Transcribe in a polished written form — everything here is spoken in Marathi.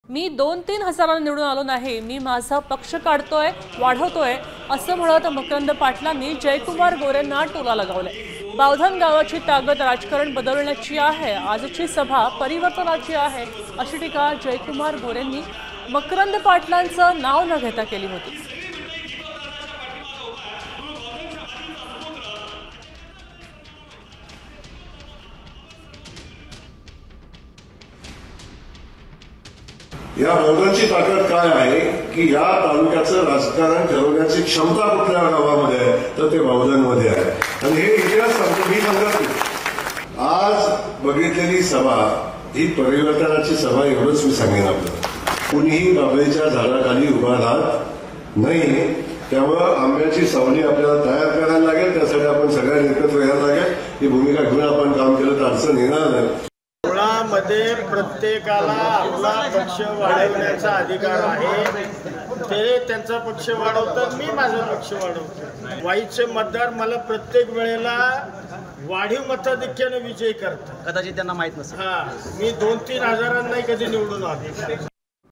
मी 2-3 हजारांना निवडून आलो नाही, मी माझा पक्ष काढतोय, वाढवतोय असं म्हणत मकरंद पाटलांनी जयकुमार गोरेंना टोला लगावलाय। बावधन गावाची ताकद राजकारण बदलण्याची आहे, आजची सभा परिवर्तनाची आहे अशी टीका जयकुमार गोरेंनी मकरंद पाटलांचं नाव न घेता केली होती। या बावधनची ताकद काय आहे की या तालुक्याचं राजकारण ठरवण्याची क्षमता कुठल्या गावामध्ये आहे तर ते बावधनमध्ये आहे। आणि हे इतिहास सांगतो, मी सांगत आज बघितलेली सभा ही परिवर्तनाची सभा एवढंच मी सांगेन। आपल्याला कुणीही बाभळीच्या झाडाखाली उभा राहत नाही, त्यामुळे आंब्याची सावली आपल्याला तयार करायला लागेल, त्यासाठी आपण सगळ्यांनी एकत्र यायला लागेल। ही भूमिका घेऊन आपण काम केलं तर अडचण येणार नाही। मध्ये प्रत्येकाला आपला पक्ष वाढवण्याचा अधिकार आहे, ते त्यांचा पक्ष वाढवतात, मी माझा पक्ष वाढवतो। वाईचे मतदार मला प्रत्येक वेळेला वाढीव मताधिक्याने विजयी करतात। कदाचित त्यांना माहित नसेल। मी 2-3 हजारांनाही कधी निवडून आलो।